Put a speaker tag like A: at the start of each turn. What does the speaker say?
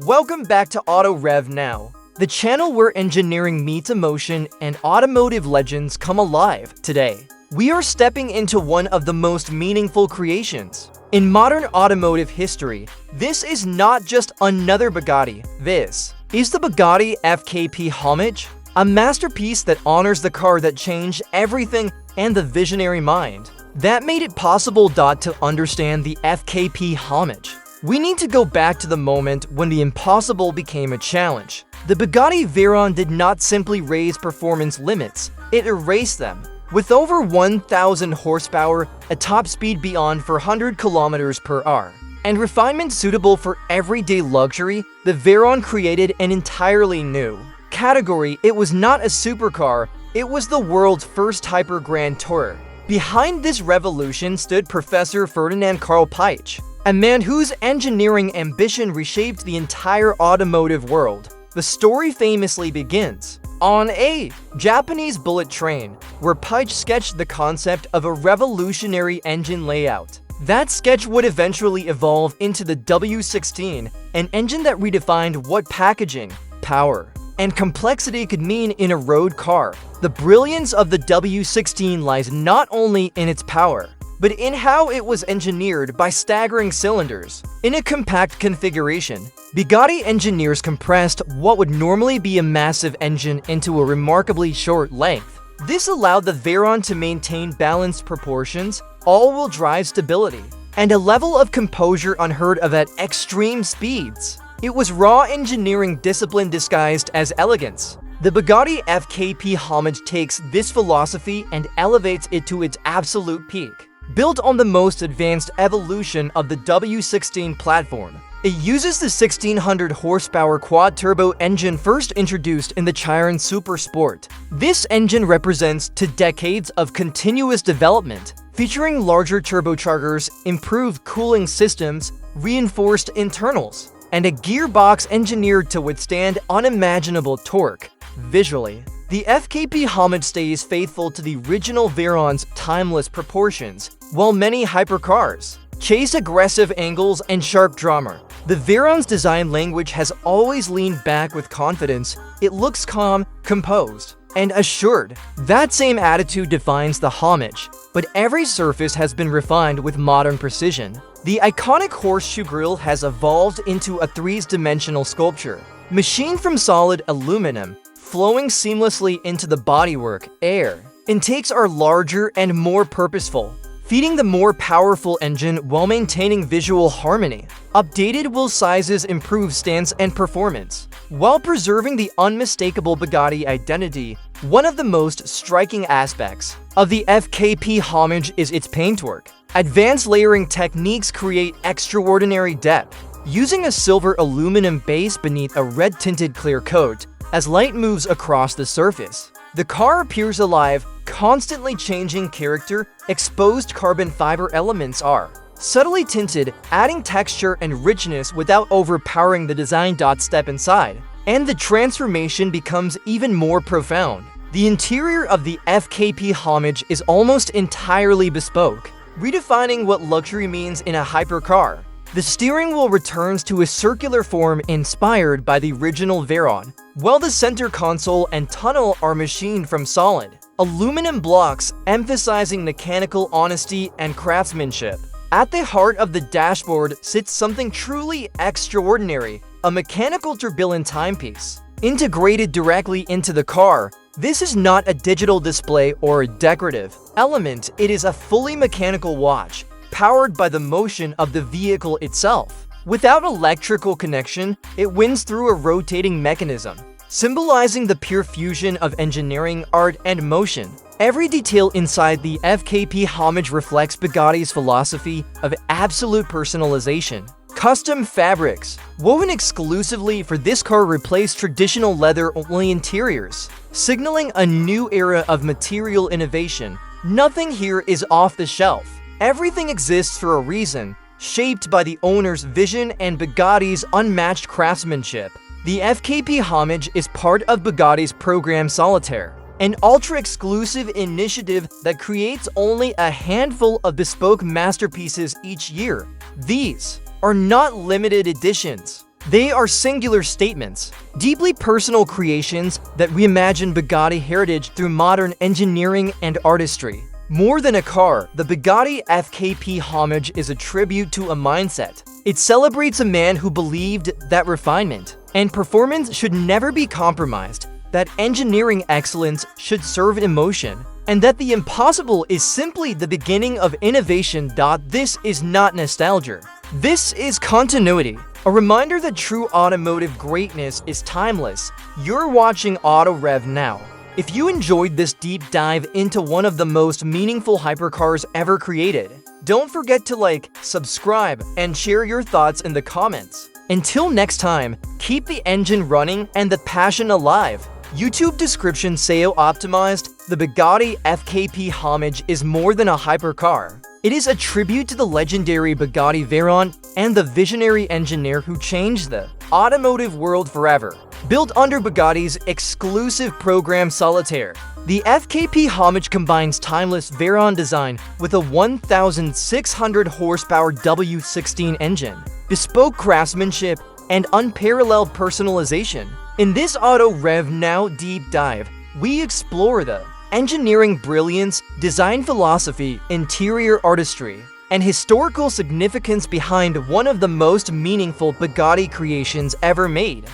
A: Welcome back to Rev Now, the channel where engineering meets emotion and automotive legends come alive. Today, we are stepping into one of the most meaningful creations in modern automotive history. This is not just another Bugatti. This is the Bugatti FKP Hommage, a masterpiece that honors the car that changed everything and the visionary mind that made it possible. To understand the FKP Hommage, we need to go back to the moment when the impossible became a challenge. The Bugatti Veyron did not simply raise performance limits, it erased them. With over 1,000 horsepower, a top speed beyond 400 km/h, and refinement suitable for everyday luxury, the Veyron created an entirely new category. It was not a supercar, it was the world's first hyper grand tourer. Behind this revolution stood Professor Ferdinand Karl Piëch, a man whose engineering ambition reshaped the entire automotive world. The story famously begins on a Japanese bullet train, where Piëch sketched the concept of a revolutionary engine layout. That sketch would eventually evolve into the W16, an engine that redefined what packaging, power, and complexity could mean in a road car. The brilliance of the W16 lies not only in its power, but in how it was engineered by staggering cylinders. In a compact configuration, Bugatti engineers compressed what would normally be a massive engine into a remarkably short length. This allowed the Veyron to maintain balanced proportions, all-wheel drive stability, and a level of composure unheard of at extreme speeds. It was raw engineering discipline disguised as elegance. The Bugatti FKP Hommage takes this philosophy and elevates it to its absolute peak. Built on the most advanced evolution of the W16 platform, it uses the 1600 horsepower quad-turbo engine first introduced in the Chiron Super Sport. This engine represents 2 decades of continuous development, featuring larger turbochargers, improved cooling systems, reinforced internals, and a gearbox engineered to withstand unimaginable torque. Visually, the FKP Hommage stays faithful to the original Veyron's timeless proportions. While many hypercars chase aggressive angles and sharp drama, the Veyron's design language has always leaned back with confidence. It looks calm, composed, and assured. That same attitude defines the Hommage, but every surface has been refined with modern precision. The iconic horseshoe grille has evolved into a 3-dimensional sculpture, machined from solid aluminum, flowing seamlessly into the bodywork. Air intakes are larger and more purposeful, feeding the more powerful engine while maintaining visual harmony. Updated wheel sizes improve stance and performance, while preserving the unmistakable Bugatti identity. One of the most striking aspects of the FKP Hommage is its paintwork. Advanced layering techniques create extraordinary depth, using a silver aluminum base beneath a red-tinted clear coat. As light moves across the surface, the car appears alive, constantly changing character. Exposed carbon fiber elements are subtly tinted, adding texture and richness without overpowering the design. Step inside, and the transformation becomes even more profound. The interior of the FKP Hommage is almost entirely bespoke, redefining what luxury means in a hypercar. The steering wheel returns to a circular form inspired by the original Veyron, while the center console and tunnel are machined from solid aluminum blocks, emphasizing mechanical honesty and craftsmanship. At the heart of the dashboard sits something truly extraordinary, a mechanical tourbillon timepiece, integrated directly into the car. This is not a digital display or a decorative element, it is a fully mechanical watch, powered by the motion of the vehicle itself. Without electrical connection, it wins through a rotating mechanism, symbolizing the pure fusion of engineering, art, and motion. Every detail inside the FKP Hommage reflects Bugatti's philosophy of absolute personalization. Custom fabrics, woven exclusively for this car, replace traditional leather-only interiors, signaling a new era of material innovation. Nothing here is off the shelf. Everything exists for a reason, shaped by the owner's vision and Bugatti's unmatched craftsmanship. The FKP Hommage is part of Bugatti's program Solitaire, an ultra-exclusive initiative that creates only a handful of bespoke masterpieces each year. These are not limited editions. They are singular statements, deeply personal creations that reimagine Bugatti heritage through modern engineering and artistry. More than a car, the Bugatti FKP Hommage is a tribute to a mindset. It celebrates a man who believed that refinement and performance should never be compromised, that engineering excellence should serve emotion, and that the impossible is simply the beginning of innovation. This is not nostalgia. This is continuity. A reminder that true automotive greatness is timeless. You're watching Auto Rev Now. If you enjoyed this deep dive into one of the most meaningful hypercars ever created, don't forget to like, subscribe, and share your thoughts in the comments. Until next time, keep the engine running and the passion alive. YouTube description SEO optimized, the Bugatti FKP Hommage is more than a hypercar. It is a tribute to the legendary Bugatti Veyron and the visionary engineer who changed the automotive world forever. Built under Bugatti's exclusive program Solitaire, the FKP Hommage combines timeless Veyron design with a 1,600 horsepower W16 engine, bespoke craftsmanship, and unparalleled personalization. In this Auto Rev Now deep dive, we explore the engineering brilliance, design philosophy, interior artistry, and historical significance behind one of the most meaningful Bugatti creations ever made.